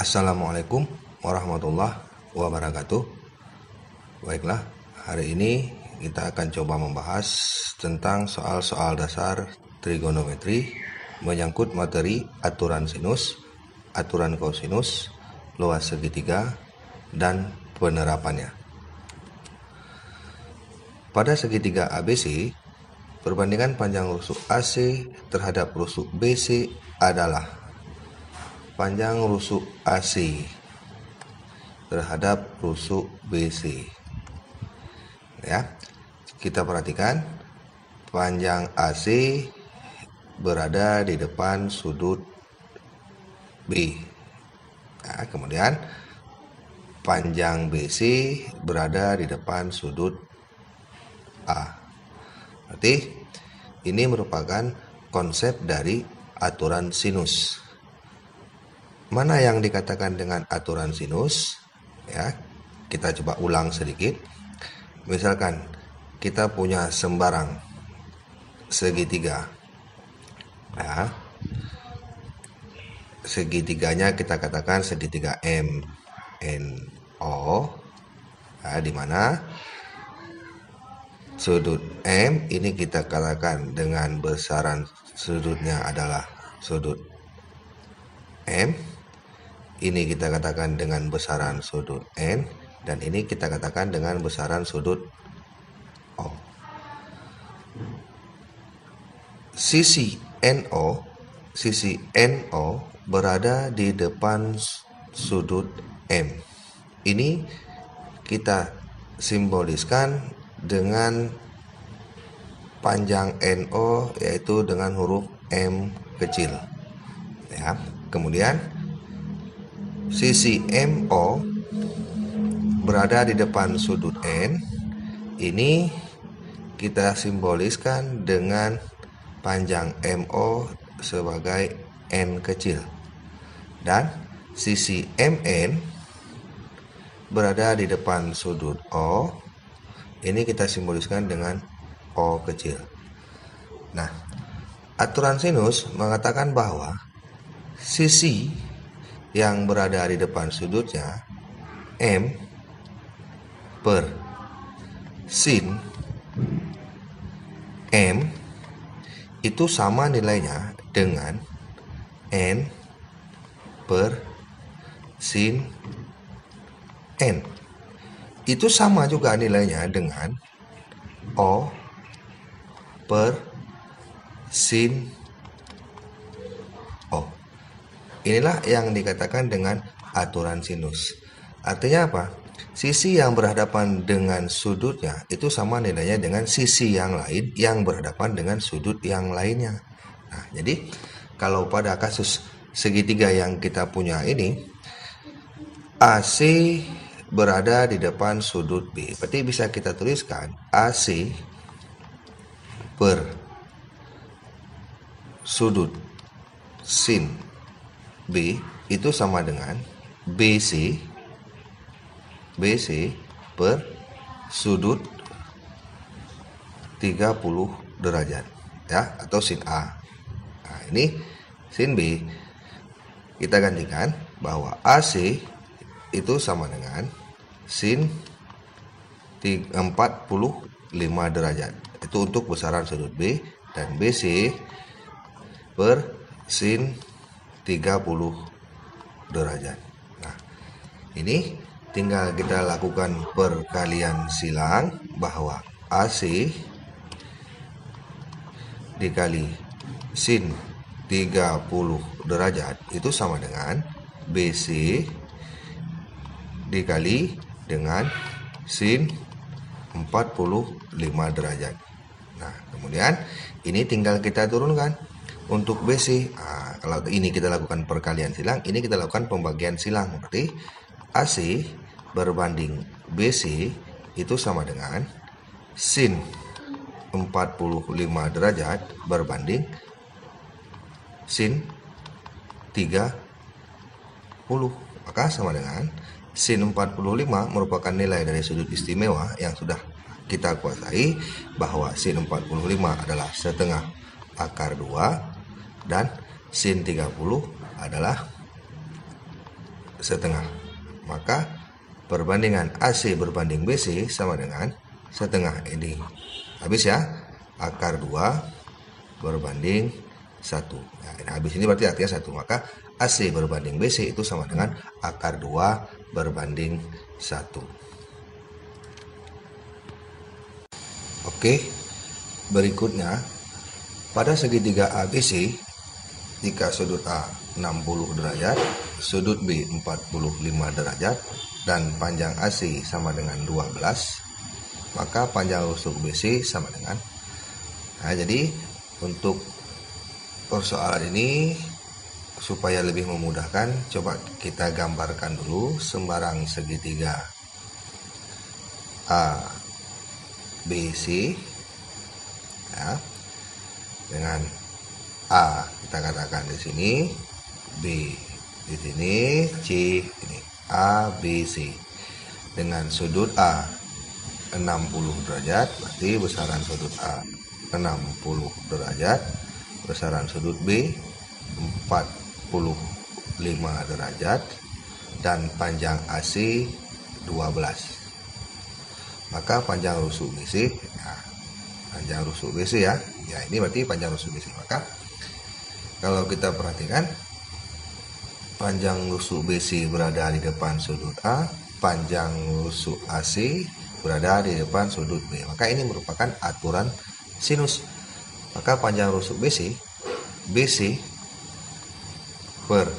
Assalamualaikum warahmatullahi wabarakatuh. Baiklah, hari ini kita akan coba membahas tentang soal-soal dasar trigonometri menyangkut materi aturan sinus, aturan kosinus, luas segitiga, dan penerapannya. Pada segitiga ABC, perbandingan panjang rusuk AC terhadap rusuk BC adalah panjang rusuk AC terhadap rusuk BC. Ya, kita perhatikan panjang AC berada di depan sudut B. Nah, kemudian panjang BC berada di depan sudut A. Berarti ini merupakan konsep dari aturan sinus. Mana yang dikatakan dengan aturan sinus? Ya, kita coba ulang sedikit. Misalkan kita punya sembarang segitiga. Ya, segitiganya kita katakan segitiga MNO. Ya, di mana sudut M ini kita katakan dengan besaran sudutnya adalah sudut M. Ini kita katakan dengan besaran sudut N, dan ini kita katakan dengan besaran sudut O. Sisi NO berada di depan sudut M. Ini kita simboliskan dengan panjang NO, yaitu dengan huruf M kecil. Ya, kemudian sisi MO berada di depan sudut N. Ini kita simboliskan dengan panjang MO sebagai N kecil. Dan sisi MN berada di depan sudut O. Ini kita simboliskan dengan O kecil. Nah, aturan sinus mengatakan bahwa sisi yang berada di depan sudutnya M per sin M itu sama nilainya dengan N per sin N. Itu sama juga nilainya dengan O per sin O. Inilah yang dikatakan dengan aturan sinus. Artinya apa? Sisi yang berhadapan dengan sudutnya itu sama nilainya dengan sisi yang lain yang berhadapan dengan sudut yang lainnya. Nah, jadi kalau pada kasus segitiga yang kita punya ini, AC berada di depan sudut B. Berarti bisa kita tuliskan AC per sudut sin B itu sama dengan BC per sudut 30 derajat, ya, atau sin A. Nah, ini sin B. Kita gantikan bahwa AC itu sama dengan sin 45 derajat. Itu untuk besaran sudut B, dan BC per sin 30 derajat. Nah, ini tinggal kita lakukan perkalian silang bahwa AC dikali sin 30 derajat itu sama dengan BC dikali dengan sin 45 derajat. Nah, kemudian ini tinggal kita turunkan untuk BC. Nah, kalau ini kita lakukan perkalian silang, ini kita lakukan pembagian silang. Berarti AC berbanding BC itu sama dengan sin 45 derajat berbanding sin 30. Maka sama dengan sin 45 merupakan nilai dari sudut istimewa yang sudah kita kuasai, bahwa sin 45 adalah setengah akar 2 dan sin 30 adalah setengah. Maka perbandingan AC berbanding BC sama dengan setengah. Ini habis ya, akar 2 berbanding 1. Nah, ini habis, ini berarti artinya 1. Maka AC berbanding BC itu sama dengan akar 2 berbanding 1. Oke, berikutnya pada segitiga ABC, jika sudut A 60 derajat, sudut B 45 derajat, dan panjang AC sama dengan 12, maka panjang rusuk BC sama dengan. Nah, jadi untuk persoalan ini supaya lebih memudahkan, coba kita gambarkan dulu sembarang segitiga ABC ya, dengan A kita katakan di sini, B di sini, C ini, A B C dengan sudut A 60 derajat, berarti besaran sudut A 60 derajat, besaran sudut B 45 derajat, dan panjang AC 12. Maka panjang rusuk BC, ya, panjang rusuk BC ya, ini berarti panjang rusuk BC. Maka kalau kita perhatikan, panjang rusuk BC berada di depan sudut A, panjang rusuk AC berada di depan sudut B. Maka ini merupakan aturan sinus. Maka panjang rusuk BC per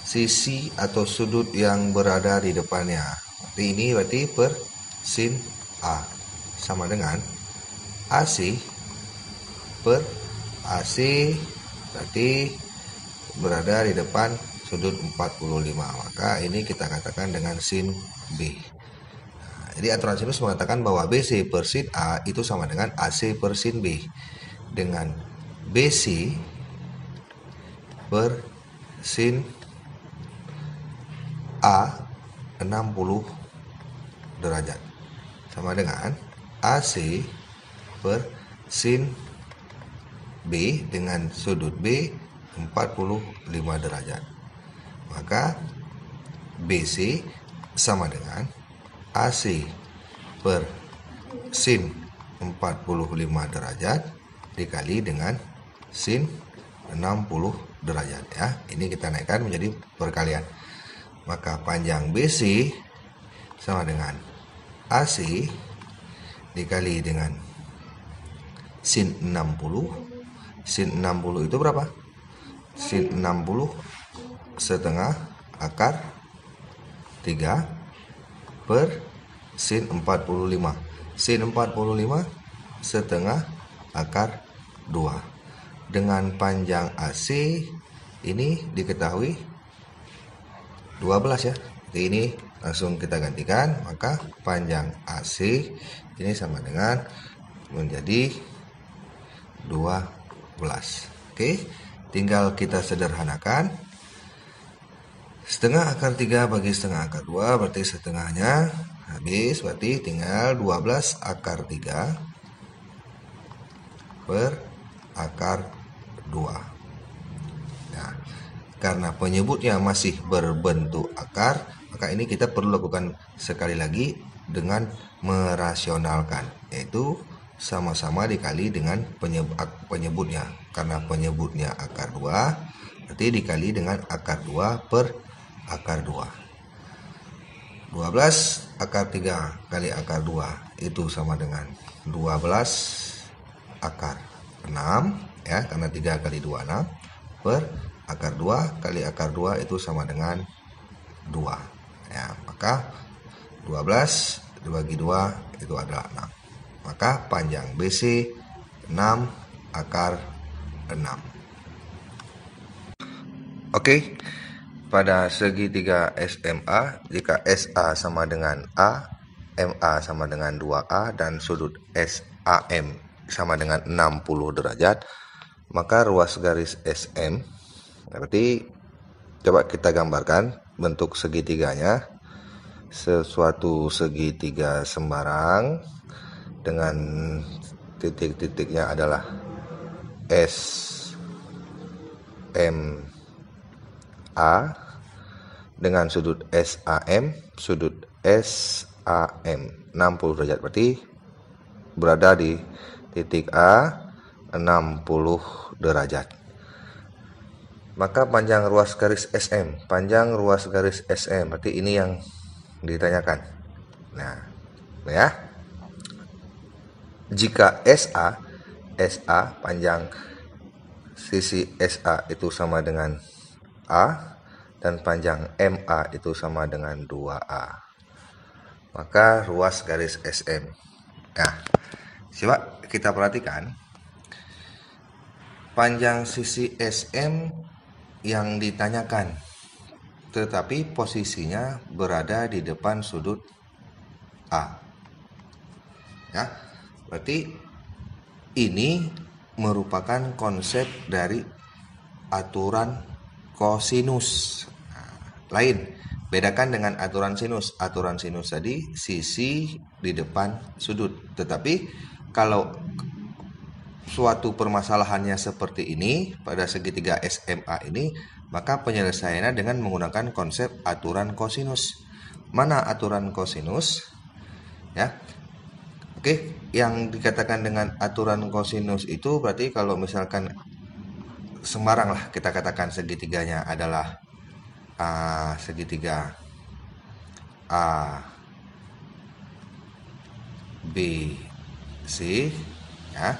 sisi atau sudut yang berada di depannya. Ini berarti per sin A sama dengan AC per AC, berarti berada di depan sudut 45. Maka ini kita katakan dengan sin B. Nah, jadi aturan sinus mengatakan bahwa BC per sin A itu sama dengan AC per sin B, dengan BC per sin A 60 derajat sama dengan AC per sin B dengan sudut B 45 derajat. Maka BC sama dengan AC per sin 45 derajat dikali dengan sin 60 derajat ya. Ini kita naikkan menjadi perkalian. Maka panjang BC sama dengan AC dikali dengan sin 60. Sin 60 itu berapa? Sin 60 setengah akar 3 per sin 45. Sin 45 setengah akar 2. Dengan panjang AC ini diketahui 12 ya. Jadi ini langsung kita gantikan, maka panjang AC ini sama dengan menjadi 12. Oke, tinggal kita sederhanakan. Setengah akar 3 bagi setengah akar 2 berarti setengahnya habis, berarti tinggal 12 akar 3 per akar 2. Nah, karena penyebutnya masih berbentuk akar, maka ini kita perlu lakukan sekali lagi dengan merasionalkan, yaitu sama-sama dikali dengan penyebutnya. Karena penyebutnya akar 2, berarti dikali dengan akar 2 per akar 2. 12 akar 3 kali akar 2 itu sama dengan 12 akar 6 ya, karena 3 kali 2 6 per akar 2 kali akar 2 itu sama dengan 2 ya. Maka 12 dibagi 2 itu adalah 6. Maka panjang BC 6 akar 6. Oke, pada segitiga SMA, jika SA sama dengan A, MA sama dengan 2A, dan sudut SAM sama dengan 60 derajat, maka ruas garis SM, berarti coba kita gambarkan bentuk segitiganya. Sesuatu segitiga sembarang dengan titik-titiknya adalah S, M, A dengan sudut SAM, sudut SAM 60 derajat, berarti berada di titik A 60 derajat. Maka panjang ruas garis SM, panjang ruas garis SM, berarti ini yang ditanyakan. Nah, ya. Jika SA panjang sisi SA itu sama dengan A dan panjang MA itu sama dengan 2A, maka ruas garis SM. Nah, coba kita perhatikan panjang sisi SM yang ditanyakan, tetapi posisinya berada di depan sudut A. Ya, berarti ini merupakan konsep dari aturan kosinus. Lain, bedakan dengan aturan sinus. Aturan sinus tadi sisi di depan sudut. Tetapi kalau suatu permasalahannya seperti ini pada segitiga SMA ini, maka penyelesaiannya dengan menggunakan konsep aturan kosinus. Mana aturan kosinus? Ya. Oke, yang dikatakan dengan aturan kosinus itu berarti kalau misalkan sembarang lah kita katakan segitiganya adalah segitiga A B C, ya.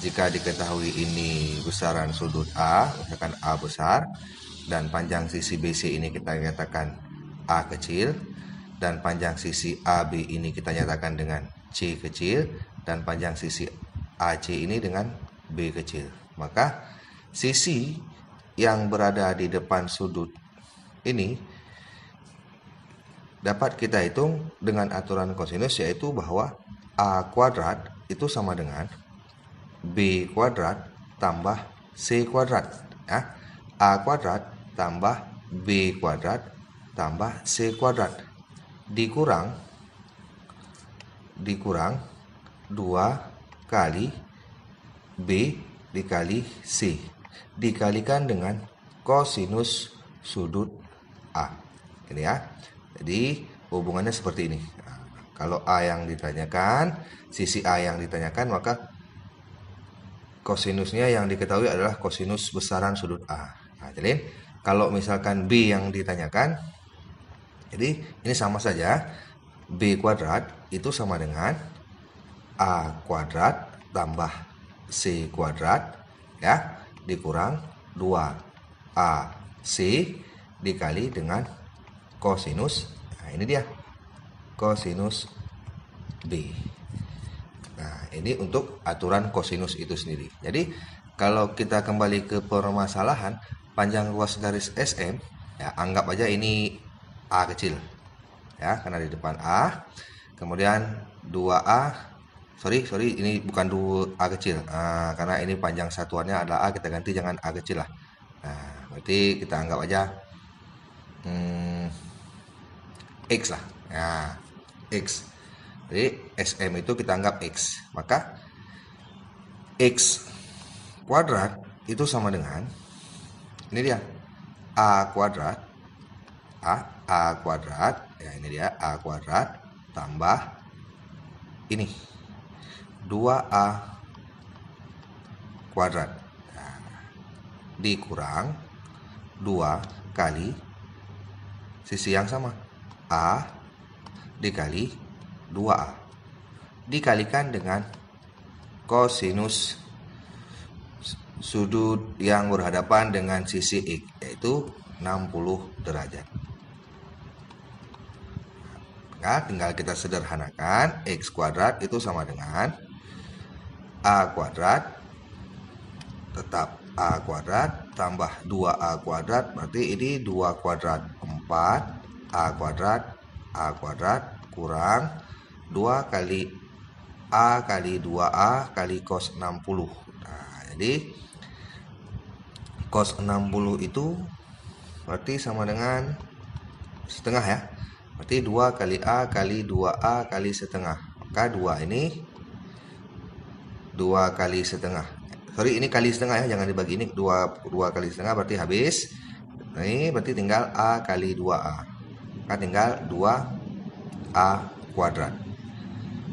Jika diketahui ini besaran sudut A, misalkan A besar, dan panjang sisi BC ini kita nyatakan A kecil, dan panjang sisi AB ini kita nyatakan dengan C kecil, dan panjang sisi AC ini dengan B kecil. Maka sisi yang berada di depan sudut ini dapat kita hitung dengan aturan kosinus, yaitu bahwa A kuadrat itu sama dengan B kuadrat tambah C kuadrat, ya. A kuadrat tambah B kuadrat tambah C kuadrat dikurang 2 kali B dikali C dikalikan dengan kosinus sudut A. Ini ya. Jadi hubungannya seperti ini. Nah, kalau A yang ditanyakan, sisi A yang ditanyakan, maka kosinusnya yang diketahui adalah kosinus besaran sudut A. Nah, jadi kalau misalkan B yang ditanyakan, jadi ini sama saja. B kuadrat itu sama dengan A kuadrat tambah C kuadrat, ya, dikurang 2AC dikali dengan kosinus. Nah, ini dia kosinus B. Nah, ini untuk aturan kosinus itu sendiri. Jadi, kalau kita kembali ke permasalahan panjang ruas garis SM, ya, anggap aja ini A kecil. Ya, karena di depan A. Kemudian 2A, sorry, ini bukan 2A kecil. Karena ini panjang satuannya adalah A, kita ganti jangan A kecil lah. Nah, berarti kita anggap aja X lah. Nah, X. Jadi SM itu kita anggap X. Maka X kuadrat itu sama dengan, ini dia, A kuadrat, A kuadrat, ya ini dia A kuadrat tambah ini 2A kuadrat, nah, dikurang 2 kali sisi yang sama A dikali 2A dikalikan dengan kosinus sudut yang berhadapan dengan sisi X, yaitu 60 derajat. Nah, tinggal kita sederhanakan, X kuadrat itu sama dengan A kuadrat, tetap A kuadrat tambah 2A kuadrat, berarti ini 2 kuadrat 4, A kuadrat kurang 2 kali A kali 2A kali cos 60. Nah, jadi cos 60 itu berarti sama dengan setengah, ya. Berarti 2 kali A kali 2A kali setengah. Maka 2 ini 2 kali setengah. Sorry, ini kali setengah, ya, jangan dibagi, ini 2 kali setengah berarti habis. Nah, ini berarti tinggal A kali 2A. Maka tinggal 2A kuadrat.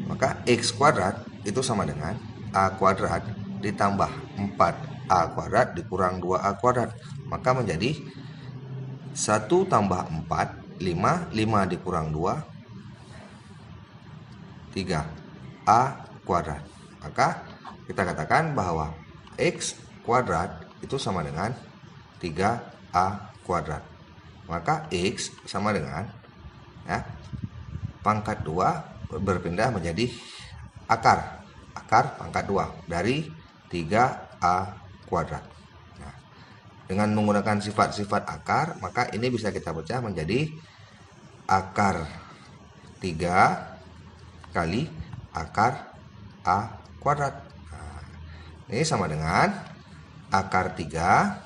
Maka X kuadrat itu sama dengan A kuadrat ditambah 4A kuadrat dikurang 2A kuadrat. Maka menjadi 1 tambah 4, 5, 5 dikurang 2, 3A kuadrat. Maka kita katakan bahwa X kuadrat itu sama dengan 3A kuadrat. Maka X sama dengan pangkat 2 berpindah menjadi akar pangkat 2 dari 3A kuadrat. Nah, dengan menggunakan sifat-sifat akar, maka ini bisa kita pecah menjadi akar 3 kali akar A kuadrat. Nah, ini sama dengan akar 3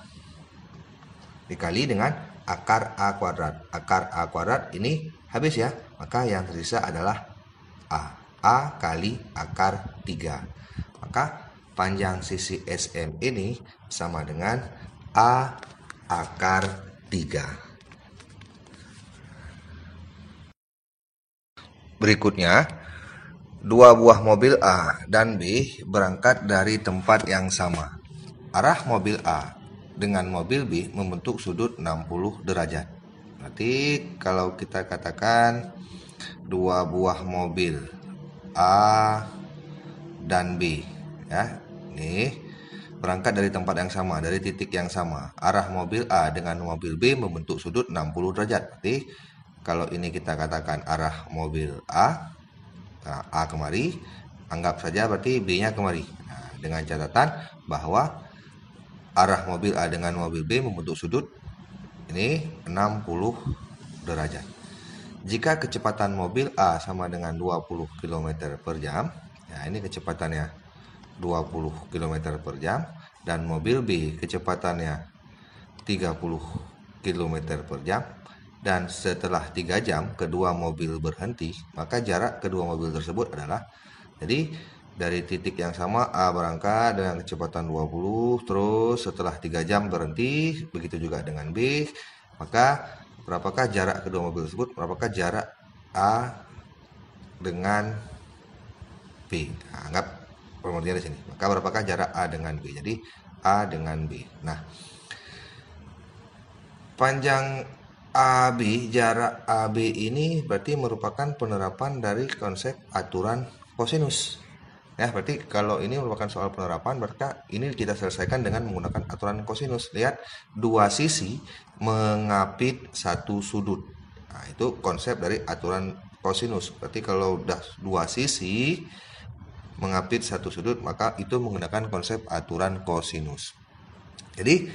dikali dengan akar A kuadrat. Akar A kuadrat ini habis ya, maka yang tersisa adalah A kali akar 3. Maka panjang sisi SM ini sama dengan A akar 3. Berikutnya, dua buah mobil A dan B berangkat dari tempat yang sama. Arah mobil A dengan mobil B membentuk sudut 60 derajat. Berarti kalau kita katakan dua buah mobil A dan B ya, ini berangkat dari tempat yang sama, dari titik yang sama. Arah mobil A dengan mobil B membentuk sudut 60 derajat. Berarti kalau ini kita katakan arah mobil A, nah, A kemari, anggap saja berarti B-nya kemari. Nah, dengan catatan bahwa arah mobil A dengan mobil B membentuk sudut ini 60 derajat. Jika kecepatan mobil A sama dengan 20 km per jam, ya ini kecepatannya 20 km per jam, dan mobil B kecepatannya 30 km per jam, dan setelah 3 jam kedua mobil berhenti, maka jarak kedua mobil tersebut adalah, jadi dari titik yang sama A berangkat dengan kecepatan 20, terus setelah 3 jam berhenti, begitu juga dengan B, maka berapakah jarak kedua mobil tersebut? Berapakah jarak A dengan B? Nah, anggap pengertian di sini. Maka berapakah jarak A dengan B? Jadi A dengan B. Nah, panjang AB, jarak AB ini berarti merupakan penerapan dari konsep aturan kosinus. Ya, berarti kalau ini merupakan soal penerapan, berarti ini kita selesaikan dengan menggunakan aturan kosinus. Lihat, dua sisi mengapit satu sudut. Nah, itu konsep dari aturan kosinus. Berarti kalau udah dua sisi mengapit satu sudut, maka itu menggunakan konsep aturan kosinus. Jadi,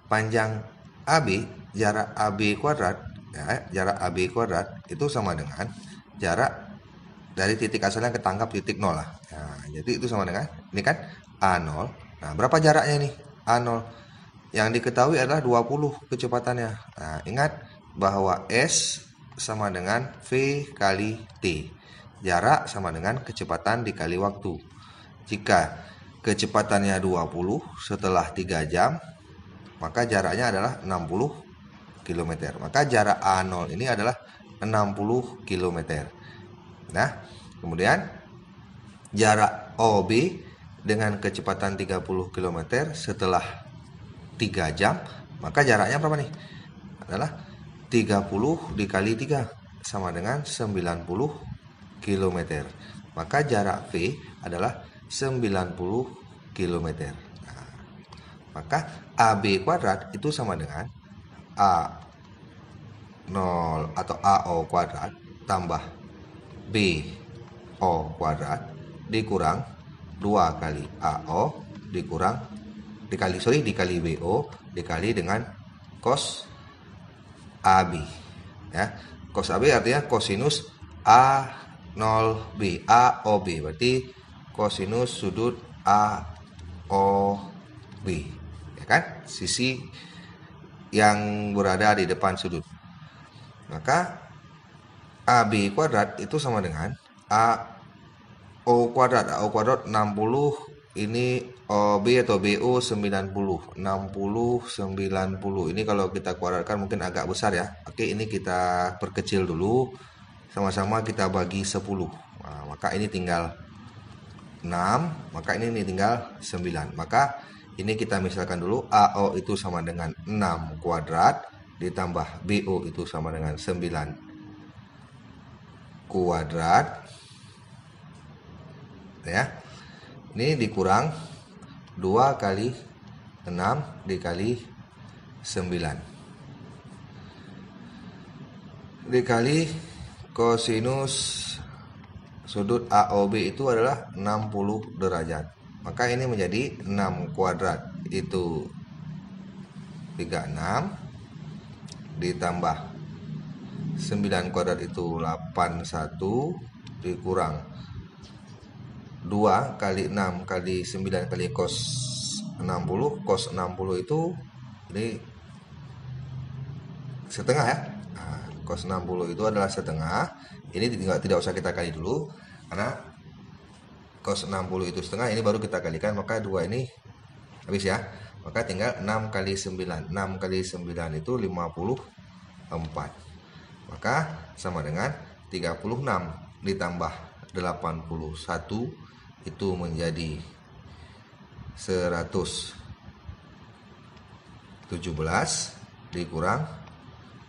panjang AB, jarak AB kuadrat, ya, jarak AB kuadrat itu sama dengan jarak dari titik asalnya ketangkap titik 0 lah. Nah, jadi itu sama dengan, ini kan A0. Nah, berapa jaraknya nih? A0. Yang diketahui adalah 20 kecepatannya. Nah, ingat bahwa S sama dengan V kali T. Jarak sama dengan kecepatan dikali waktu. Jika kecepatannya 20 setelah 3 jam, maka jaraknya adalah 60 km. Maka jarak A0 ini adalah 60 km. Nah, kemudian jarak OB dengan kecepatan 30 km setelah 3 jam, maka jaraknya berapa nih? Adalah 30 dikali 3 sama dengan 90 km. Maka jarak V adalah 90 km. Nah, maka AB kuadrat itu sama dengan A0 atau AO kuadrat tambah BO kuadrat dikurang 2 kali AO dikali BO dikali dengan cos AB. Ya. Cos AB artinya kosinus A0B, AOB. Berarti kosinus sudut AOB. Ya kan? Sisi yang berada di depan sudut. Maka AB kuadrat itu sama dengan AO kuadrat. AO kuadrat 60 ini OB atau BO 90, 60, 90. Ini kalau kita kuadratkan mungkin agak besar ya. Oke, ini kita perkecil dulu. Sama-sama kita bagi 10. Nah, maka ini tinggal 6, maka ini tinggal 9. Maka ini kita misalkan dulu, AO itu sama dengan 6 kuadrat ditambah BO itu sama dengan 9 kuadrat. Ya. Ini dikurang 2 kali 6 dikali 9 dikali kosinus sudut AOB itu adalah 60 derajat. Maka ini menjadi 6 kuadrat itu 36 ditambah 9 kuadrat itu 81 dikurang 2 kali 6 kali 9 kali cos 60. Cos 60 itu ini setengah ya. Nah, cos 60 itu adalah setengah. Ini tidak usah kita kali dulu karena cos 60 itu setengah, ini baru kita kalikan, maka 2 ini habis ya. Maka tinggal 6 kali 9. 6 kali 9 itu 54. Maka sama dengan 36 ditambah 81 itu menjadi 117 dikurang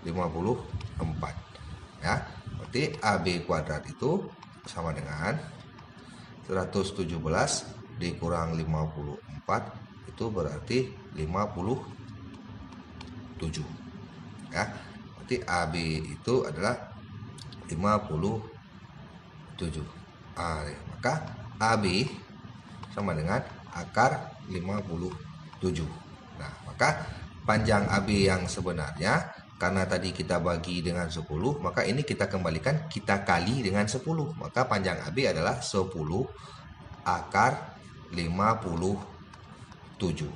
54 ya. Berarti AB kuadrat itu sama dengan 117 dikurang 54 itu berarti 57 ya. Berarti AB itu adalah 57. Maka AB sama dengan akar 57. Nah, maka panjang AB yang sebenarnya, karena tadi kita bagi dengan 10, maka ini kita kembalikan, kita kali dengan 10. Maka panjang AB adalah 10 akar 57.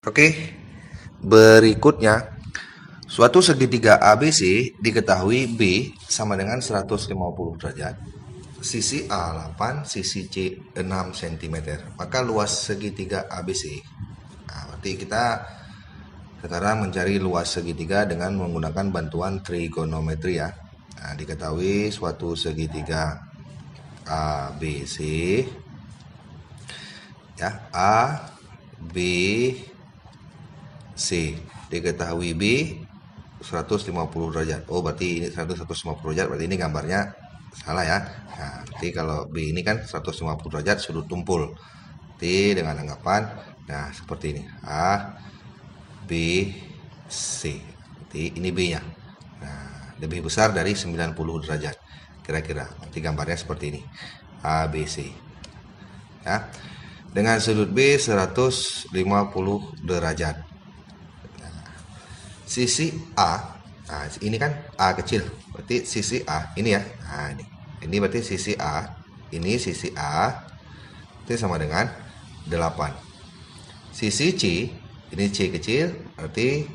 Oke, berikutnya suatu segitiga ABC diketahui B sama dengan 150 derajat. Sisi A 8, sisi C 6 cm. Maka luas segitiga ABC. Nah, berarti kita sekarang mencari luas segitiga dengan menggunakan bantuan trigonometri ya. Nah, diketahui suatu segitiga ABC ya, A B C diketahui B 150 derajat. Oh, berarti ini 150 derajat, berarti ini gambarnya salah ya. Nah, nanti kalau B ini kan 150 derajat sudut tumpul. Nanti dengan anggapan nah seperti ini. A B C. Nanti ini B-nya. Nah, lebih besar dari 90 derajat. Kira-kira. Nanti gambarnya seperti ini. A B C. Ya. Dengan sudut B 150 derajat. Sisi A, nah ini kan A kecil, berarti sisi A ini ya. Nah ini berarti sisi A, ini sisi A itu sama dengan 8. Sisi C, ini C kecil, berarti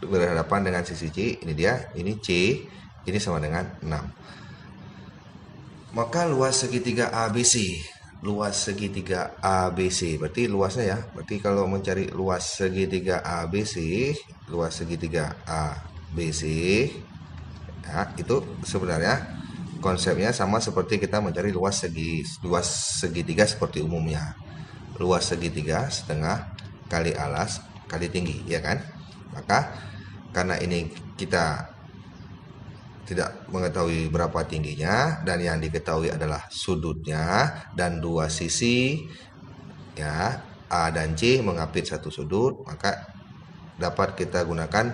berhadapan dengan sisi C, ini dia, ini C, ini sama dengan 6. Maka luas segitiga ABC, luas segitiga ABC, berarti luasnya ya. Berarti kalau mencari luas segitiga ABC, luas segitiga ABC ya, itu sebenarnya konsepnya sama seperti kita mencari luas segitiga seperti umumnya. Luas segitiga setengah kali alas kali tinggi, ya kan? Maka karena ini kita tidak mengetahui berapa tingginya dan yang diketahui adalah sudutnya dan dua sisi ya, A dan C mengapit satu sudut, maka dapat kita gunakan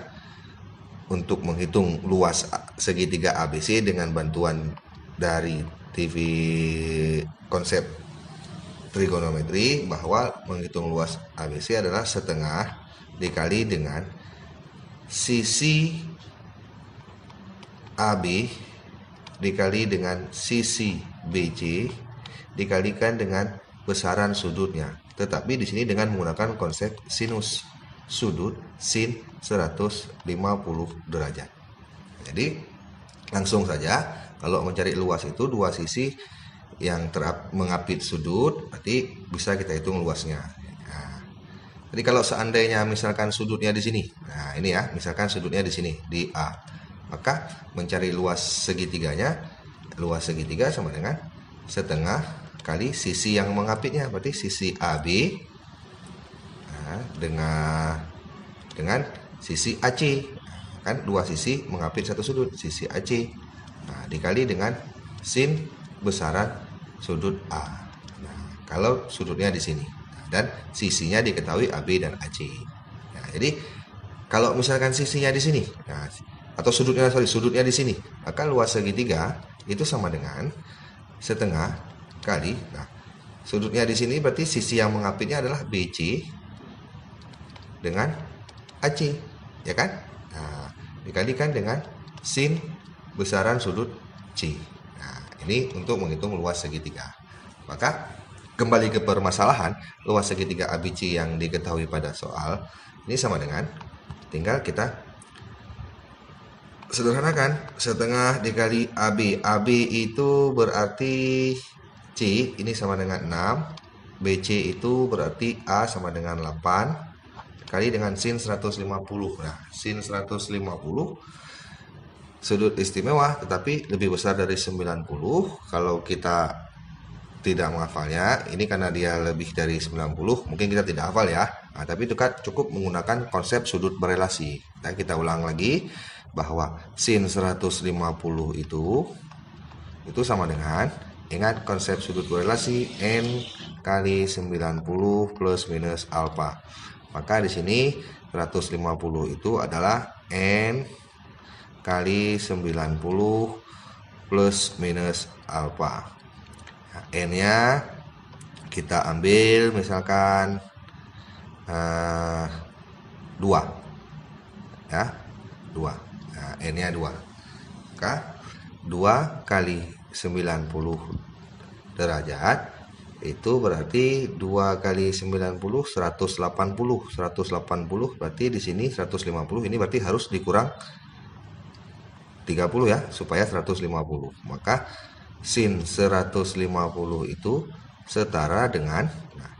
untuk menghitung luas segitiga ABC dengan bantuan dari TV konsep trigonometri, bahwa menghitung luas ABC adalah setengah dikali dengan sisi AB dikali dengan sisi BC dikalikan dengan besaran sudutnya. Tetapi di sini dengan menggunakan konsep sinus, sudut sin 150 derajat. Jadi langsung saja kalau mencari luas itu dua sisi yang mengapit sudut, berarti bisa kita hitung luasnya. Nah, jadi kalau seandainya misalkan sudutnya di sini, nah ini ya, misalkan sudutnya di sini di A, maka mencari luas segitiganya, luas segitiga sama dengan setengah kali sisi yang mengapitnya, berarti sisi AB nah, dengan sisi AC, kan dua sisi mengapit satu sudut, sisi AC, nah, dikali dengan sin besaran sudut A. Nah, kalau sudutnya di sini dan sisinya diketahui AB dan AC. Nah, jadi kalau misalkan sisinya di sini, nah, atau sudutnya di sini, maka luas segitiga itu sama dengan setengah kali. Nah, sudutnya di sini berarti sisi yang mengapitnya adalah BC dengan AC, ya kan? Nah, dikalikan dengan sin besaran sudut C. Nah, ini untuk menghitung luas segitiga. Maka kembali ke permasalahan, luas segitiga ABC yang diketahui pada soal ini sama dengan, tinggal kita sederhanakan, setengah dikali AB. AB itu berarti C, ini sama dengan 6. BC itu berarti A sama dengan 8 kali dengan sin 150. Nah, sin 150 sudut istimewa tetapi lebih besar dari 90. Kalau kita tidak menghafalnya, ini karena dia lebih dari 90, mungkin kita tidak hafal ya. Nah, tapi itu kan cukup menggunakan konsep sudut berelasi. Nah, kita ulang lagi bahwa sin 150 itu sama dengan, ingat konsep sudut berelasi, n kali 90 plus minus alfa. Maka di sini 150 itu adalah n kali 90 plus minus alfa. Nah, n-nya kita ambil misalkan 2 ya, 2. Nah, n-nya 2. Maka 2 kali 90 derajat itu berarti 2 kali 90 180. 180 berarti di sini 150, ini berarti harus dikurang 30 ya supaya 150. Maka sin 150 itu setara dengan, nah,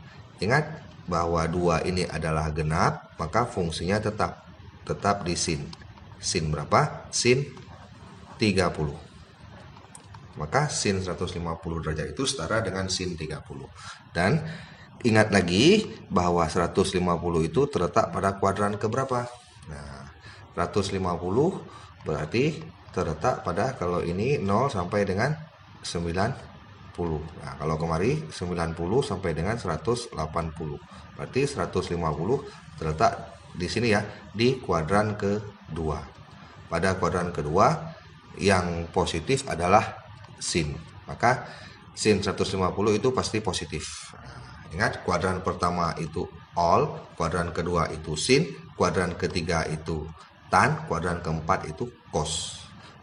ingat bahwa 2 ini adalah genap, maka fungsinya tetap di sin. Sin berapa? Sin 30. Maka sin 150 derajat itu setara dengan sin 30. Dan ingat lagi bahwa 150 itu terletak pada kuadran keberapa? Nah, 150 berarti terletak pada, kalau ini 0 sampai dengan 90. Nah, kalau kemari 90 sampai dengan 180. Berarti 150 terletak di sini ya, di kuadran kedua. Pada kuadran kedua yang positif adalah sin. Maka sin 150 itu pasti positif. Nah, ingat kuadran pertama itu all, kuadran kedua itu sin, kuadran ketiga itu tan, kuadran keempat itu cos.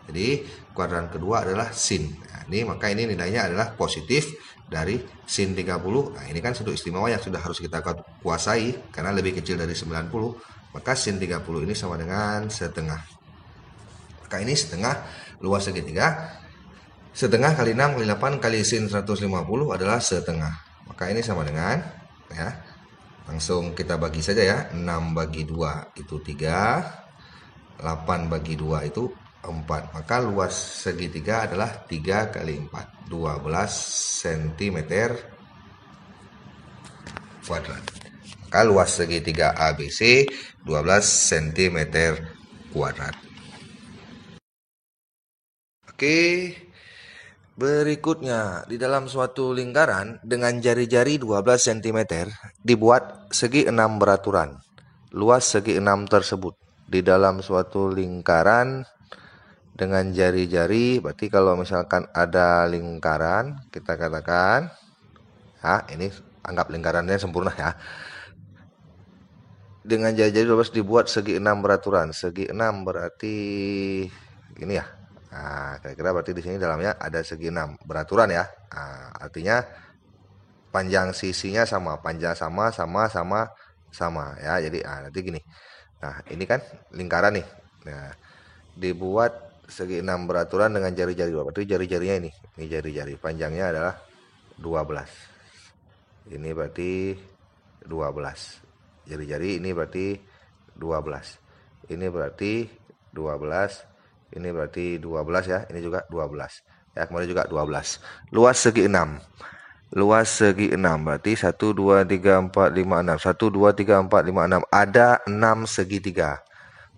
Jadi kuadran kedua adalah sin. Nah, maka ini nilainya adalah positif dari sin 30. Nah, ini kan sudut istimewa yang sudah harus kita kuasai karena lebih kecil dari 90. Maka sin 30 ini sama dengan setengah. Maka ini setengah luas segitiga. Setengah kali 6 kali 8 kali sin 150 adalah setengah. Maka ini sama dengan, ya, langsung kita bagi saja ya. 6 bagi 2 itu 3. 8 bagi 2 itu 4. Maka luas segitiga adalah 3 kali 4. 12 cm kuadrat. Maka luas segitiga ABC 12 cm kuadrat. Oke. Berikutnya, di dalam suatu lingkaran dengan jari-jari 12 cm dibuat segi 6 beraturan. Luas segi 6 tersebut di dalam suatu lingkaran dengan jari-jari, berarti kalau misalkan ada lingkaran, kita katakan, ini anggap lingkarannya sempurna ya. Dengan jari-jari 12 dibuat segi 6 beraturan. Segi 6 berarti ini ya. Nah, kira-kira berarti di sini dalamnya ada segi 6 beraturan ya. Nah, artinya panjang sisinya sama, panjang sama ya. Jadi nanti gini. Nah, ini kan lingkaran nih. Nah, dibuat segi 6 beraturan dengan jari-jari. Berarti jari-jarinya ini jari-jari. Panjangnya adalah 12. Ini berarti 12. Jari-jari ini berarti 12. Ini berarti 12. Ini berarti 12 ya. Ini juga 12. Ya, kemarin juga 12. Luas segi 6. Luas segi 6 berarti 1 2 3 4 5 6. 1 2 3 4 5 6. Ada 6 segitiga.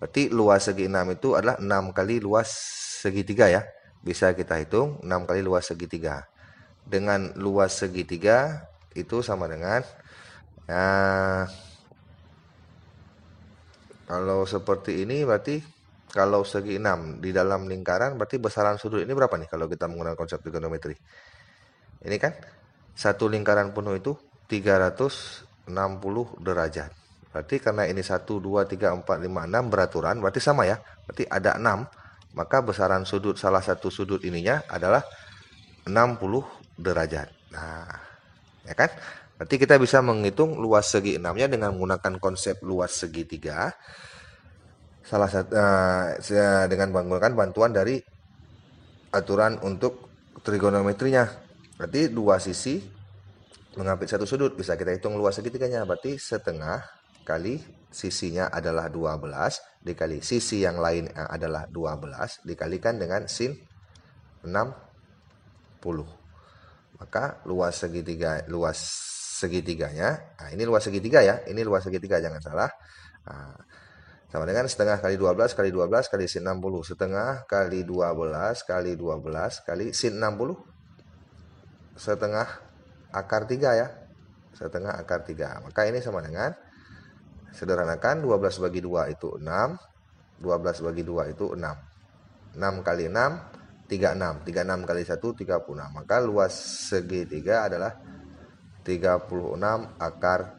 Berarti luas segi 6 itu adalah 6 kali luas segitiga ya. Bisa kita hitung 6 kali luas segitiga. Dengan luas segitiga itu sama dengan kalau seperti ini berarti kalau segi 6 di dalam lingkaran berarti besaran sudut ini berapa nih kalau kita menggunakan konsep trigonometri? Ini kan satu lingkaran penuh itu 360 derajat. Berarti karena ini 1, 2, 3, 4, 5, 6 beraturan berarti sama ya. Berarti ada 6. Maka besaran sudut salah satu sudut ininya adalah 60 derajat. Nah, ya kan? Berarti kita bisa menghitung luas segi 6-nya dengan menggunakan konsep luas segitiga. Salah satu dengan menggunakan bantuan dari aturan untuk trigonometrinya. Berarti dua sisi mengambil satu sudut, bisa kita hitung luas segitiganya. Berarti setengah kali sisinya adalah 12 dikali sisi yang lain adalah 12 dikalikan dengan sin 60. Maka luas segitiganya, nah ini luas segitiga ya, ini luas segitiga jangan salah. Nah, sama dengan setengah kali 12 kali 12 kali sin 60. Setengah kali 12 kali 12 kali sin 60. Setengah akar 3 ya. Setengah akar 3. Maka ini sama dengan, sederhanakan, 12 bagi 2 itu 6. 12 bagi 2 itu 6. 6 kali 6, 36. 36 kali 1, 36. Maka luas segitiga adalah 36 akar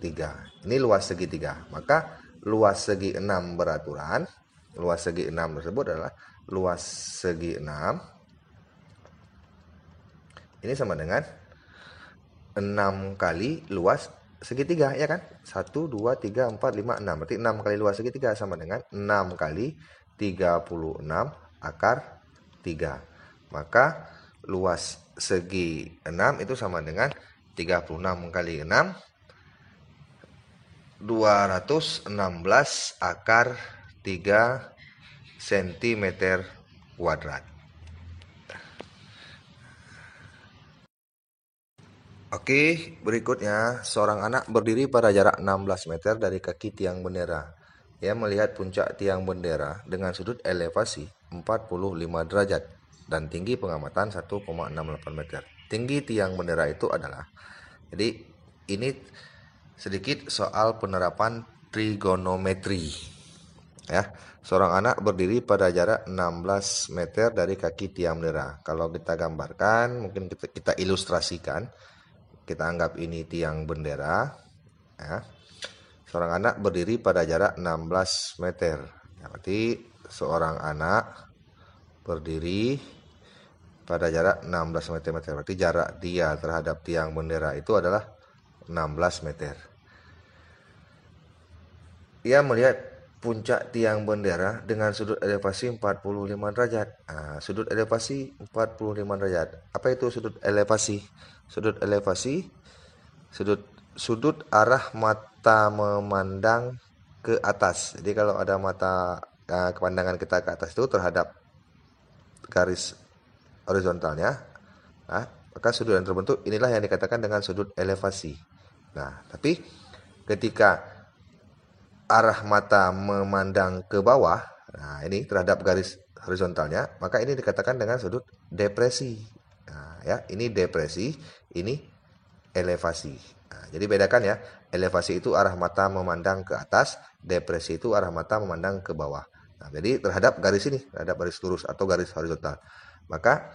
3. Ini luas segitiga. Maka luas segi 6 beraturan. Luas segi 6 tersebut adalah luas segi 6. Ini sama dengan 6 kali luas segitiga, ya kan? 1, 2, 3, 4, 5, 6. Berarti 6 kali luas segitiga sama dengan 6 kali 36 akar 3. Maka luas segi 6 itu sama dengan 36 kali 6, 216 akar 3 cm kuadrat. Oke, berikutnya seorang anak berdiri pada jarak 16 meter dari kaki tiang bendera. Ia melihat puncak tiang bendera dengan sudut elevasi 45 derajat dan tinggi pengamatan 1,68 meter. Tinggi tiang bendera itu adalah, jadi ini sedikit soal penerapan trigonometri. Ya, seorang anak berdiri pada jarak 16 meter dari kaki tiang bendera. Kalau kita gambarkan, mungkin kita ilustrasikan. Kita anggap ini tiang bendera. Ya. Seorang anak berdiri pada jarak 16 meter. Ya, berarti seorang anak berdiri pada jarak 16 meter. Berarti jarak dia terhadap tiang bendera itu adalah 16 meter. Ia melihat puncak tiang bendera dengan sudut elevasi 45 derajat. Nah, sudut elevasi 45 derajat. Apa itu sudut elevasi? Sudut elevasi, sudut arah mata memandang ke atas. Jadi kalau ada mata kepandangan kita ke atas itu terhadap garis horizontalnya, maka sudut yang terbentuk inilah yang dikatakan dengan sudut elevasi. Nah, tapi ketika arah mata memandang ke bawah, nah ini terhadap garis horizontalnya, maka ini dikatakan dengan sudut depresi. Nah, ya, ini depresi, ini elevasi. Nah, jadi bedakan ya, elevasi itu arah mata memandang ke atas, depresi itu arah mata memandang ke bawah. Nah, jadi terhadap garis ini, terhadap garis lurus atau garis horizontal. Maka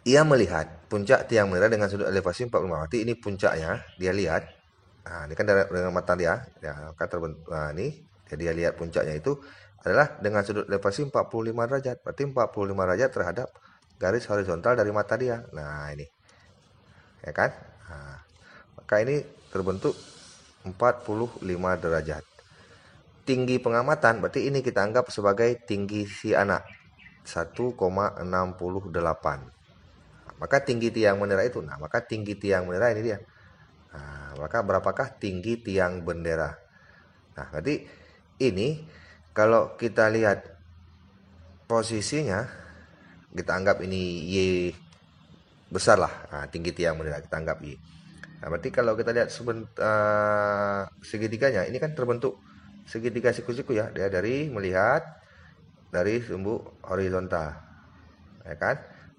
ia melihat puncak tiang bendera dengan sudut elevasi 45. Berarti ini puncaknya, dia lihat. Nah, ini kan dengan mata dia, ya, kan terbentuk. Nah, ini dia lihat puncaknya itu adalah dengan sudut elevasi 45 derajat. Berarti 45 derajat terhadap garis horizontal dari mata dia. Nah, ini. Ya kan? Nah, maka ini terbentuk 45 derajat. tinggi pengamatan, berarti ini kita anggap sebagai tinggi si anak 1,68. Maka tinggi tiang bendera itu, nah maka tinggi tiang bendera ini dia. Nah, maka berapakah tinggi tiang bendera? Nah, berarti ini kalau kita lihat posisinya, kita anggap ini Y besar lah. Nah, tinggi tiang bendera kita anggap Y. Nah, berarti kalau kita lihat segitiganya, ini kan terbentuk segitiga siku-siku ya, dia dari melihat dari sumbu horizontal, ya kan?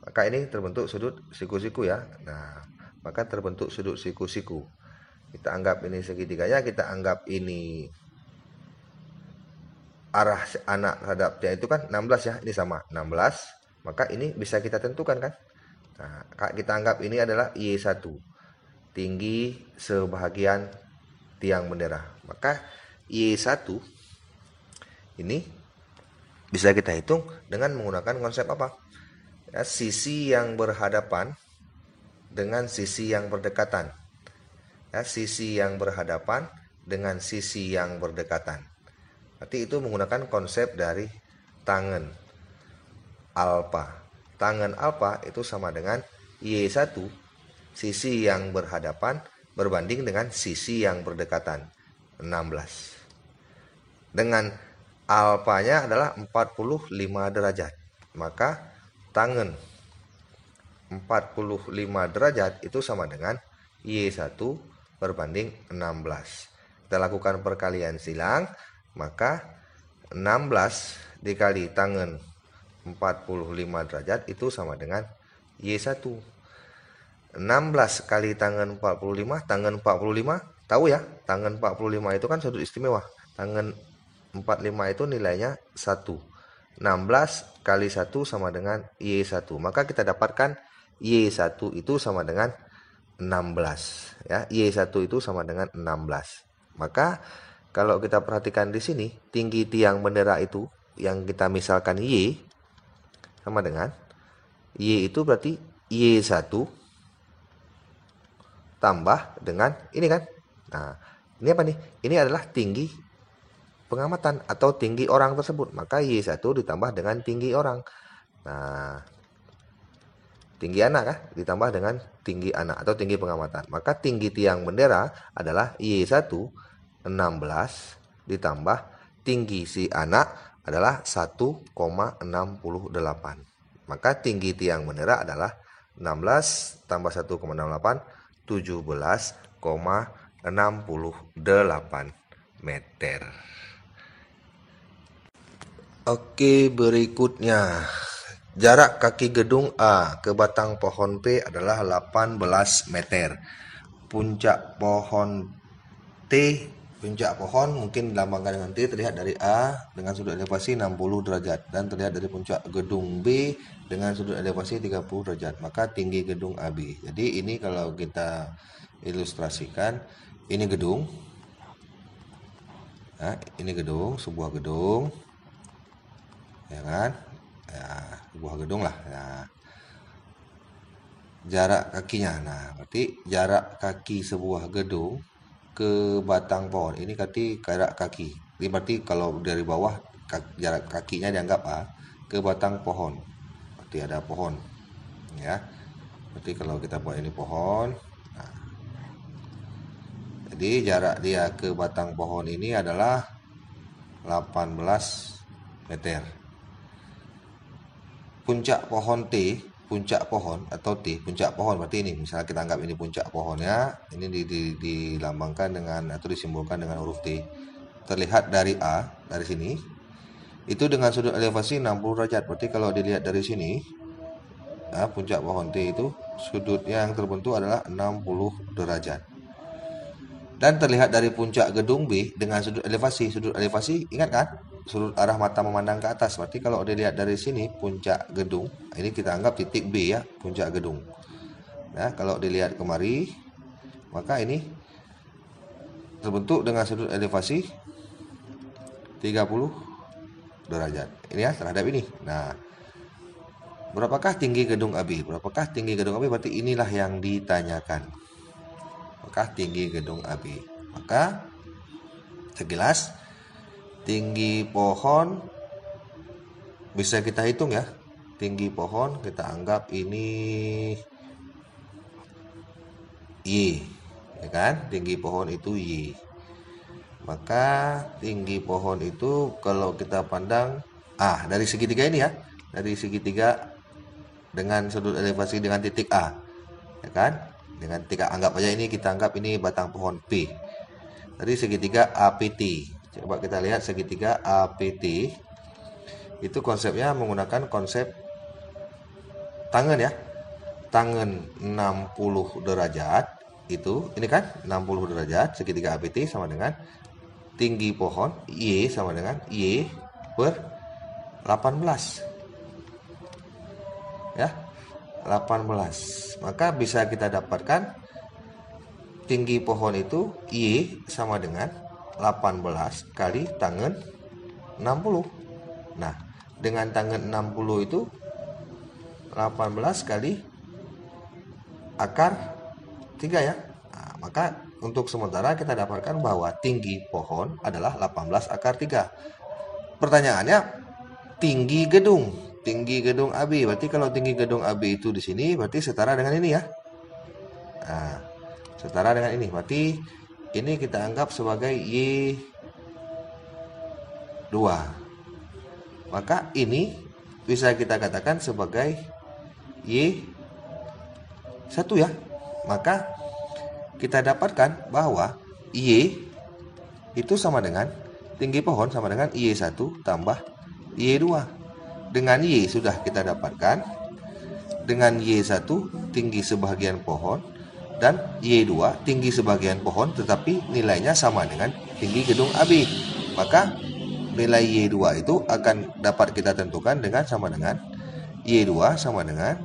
Maka ini terbentuk sudut siku-siku ya. Nah, maka terbentuk sudut siku-siku. Kita anggap ini segitiganya, kita anggap ini arah anak terhadap tiang itu kan 16 ya, ini sama 16. Maka ini bisa kita tentukan kan? Nah, kita anggap ini adalah Y1, tinggi sebahagian tiang bendera. Maka Y1 ini bisa kita hitung dengan menggunakan konsep apa? Ya, sisi yang berhadapan dengan sisi yang berdekatan. Ya, sisi yang berhadapan dengan sisi yang berdekatan. Berarti itu menggunakan konsep dari tangen alfa. Tangen alfa itu sama dengan Y1, sisi yang berhadapan berbanding dengan sisi yang berdekatan, 16. Dengan alfanya adalah 45 derajat. Maka tangen 45 derajat itu sama dengan Y1 berbanding 16. Kita lakukan perkalian silang, maka 16 dikali tangen 45 derajat itu sama dengan Y1. 16 kali tangen 45, tangen 45, tahu ya, tangen 45 itu kan sudut istimewa. Tangen 45 itu nilainya 1. 16 kali 1 sama dengan Y1. Maka kita dapatkan Y1 itu sama dengan 16. Ya, Y1 itu sama dengan 16. Maka kalau kita perhatikan di sini, tinggi tiang bendera itu yang kita misalkan Y sama dengan Y itu berarti Y1 tambah dengan ini kan. Nah, ini apa nih? Ini adalah tinggi pengamatan atau tinggi orang tersebut. Maka Y1 ditambah dengan tinggi orang. Nah, tinggi anak kan ditambah dengan tinggi anak atau tinggi pengamatan. Maka tinggi tiang bendera adalah Y1 16 ditambah tinggi si anak adalah 1,68. Maka tinggi tiang bendera adalah 16 tambah 1,68, 17,68 meter. Oke, berikutnya. Jarak kaki gedung A ke batang pohon P adalah 18 meter. Puncak pohon mungkin dilambangkan dengan T, terlihat dari A dengan sudut elevasi 60 derajat dan terlihat dari puncak gedung B dengan sudut elevasi 30 derajat. Maka tinggi gedung AB. Jadi ini kalau kita ilustrasikan, ini gedung. Nah, ini gedung, sebuah gedung. Ya kan? Ya, sebuah gedung lah. Ya. Jarak kakinya. Nah, berarti jarak kaki sebuah gedung ke batang pohon. Ini jarak kaki. Ini berarti kalau dari bawah jarak kakinya dianggap A ke batang pohon. Berarti ada pohon. Ya. Berarti kalau kita buat ini pohon. Nah. Jadi jarak dia ke batang pohon ini adalah 18 meter. Puncak pohon T, puncak pohon atau T, puncak pohon berarti ini. Misalnya kita anggap ini puncak pohonnya, ini dilambangkan dengan atau disimbolkan dengan huruf T. Terlihat dari A, dari sini, itu dengan sudut elevasi 60 derajat. Berarti kalau dilihat dari sini, nah, puncak pohon T itu sudutnya yang terbentuk adalah 60 derajat. Dan terlihat dari puncak gedung B dengan sudut elevasi, ingat kan? Sudut arah mata memandang ke atas. Berarti kalau dilihat dari sini puncak gedung, ini kita anggap titik B ya, puncak gedung. Nah, kalau dilihat kemari, maka ini terbentuk dengan sudut elevasi 30 derajat. Ini ya terhadap ini. Nah, berapakah tinggi gedung AB? Berapakah tinggi gedung AB? Berarti inilah yang ditanyakan. Apakah tinggi gedung AB? Maka sekilas tinggi pohon bisa kita hitung ya. Tinggi pohon kita anggap ini Y, ya kan? Tinggi pohon itu Y. Maka tinggi pohon itu kalau kita pandang dari segitiga ini ya. Dari segitiga dengan sudut elevasi dengan titik A. Ya kan? Dengan titik A, anggap aja ini, kita anggap ini batang pohon P. Dari segitiga APT. Coba kita lihat segitiga APT. Itu konsepnya menggunakan konsep tangen ya. Tangen 60 derajat itu, ini kan 60 derajat, segitiga APT sama dengan tinggi pohon Y sama dengan Y per 18. Ya. 18. Maka bisa kita dapatkan tinggi pohon itu Y sama dengan 18 kali tangen 60. Nah, dengan tangen 60 itu 18 kali akar 3 ya. Nah, maka untuk sementara kita dapatkan bahwa tinggi pohon adalah 18 akar 3. Pertanyaannya, tinggi gedung. Tinggi gedung AB. Berarti kalau tinggi gedung AB itu di sini berarti setara dengan ini ya. Nah, setara dengan ini. Berarti ini kita anggap sebagai Y2. Maka ini bisa kita katakan sebagai Y1 ya. Maka kita dapatkan bahwa Y itu sama dengan tinggi pohon sama dengan Y1 tambah Y2. Dengan Y sudah kita dapatkan. Dengan Y1 tinggi sebagian pohon dan Y2 tinggi sebagian pohon, tetapi nilainya sama dengan tinggi gedung AB. Maka nilai Y2 itu akan dapat kita tentukan dengan sama dengan Y2 sama dengan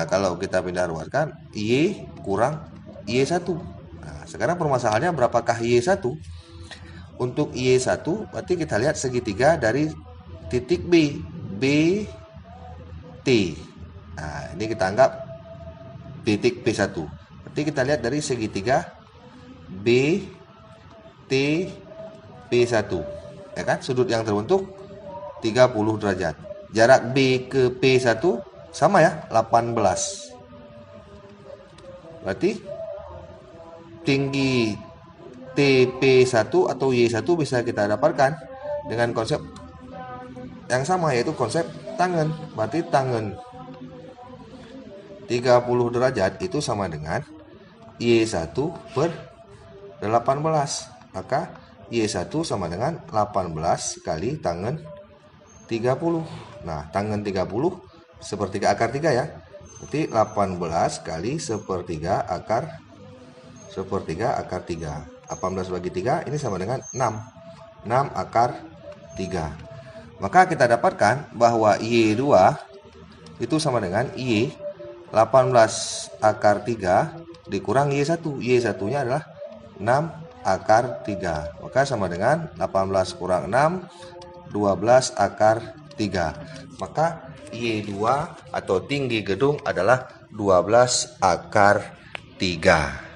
kalau kita pindah ruaskan Y kurang Y1. Nah, sekarang permasalahannya berapakah Y1? Untuk Y1 berarti kita lihat segitiga dari titik B, BT. Nah, ini kita anggap titik P1. Berarti kita lihat dari segitiga BT P1. Ya kan? Sudut yang terbentuk 30 derajat. Jarak B ke P1 sama ya, 18. Berarti tinggi TP1 atau Y1 bisa kita dapatkan dengan konsep yang sama, yaitu konsep tangen. Berarti tangen 30 derajat itu sama dengan Y1 per 18. Maka Y1 sama dengan 18 kali tangen 30. Nah, tangen 30 sepertiga akar 3 ya. Berarti 18 kali sepertiga akar 3. 18 bagi 3 ini sama dengan 6. 6 akar 3. Maka kita dapatkan bahwa Y2 itu sama dengan Y 18 akar 3 dikurang Y1. Y1-nya adalah 6 akar 3. Maka sama dengan 18 kurang 6, 12 akar 3. Maka Y2 atau tinggi gedung adalah 12 akar 3.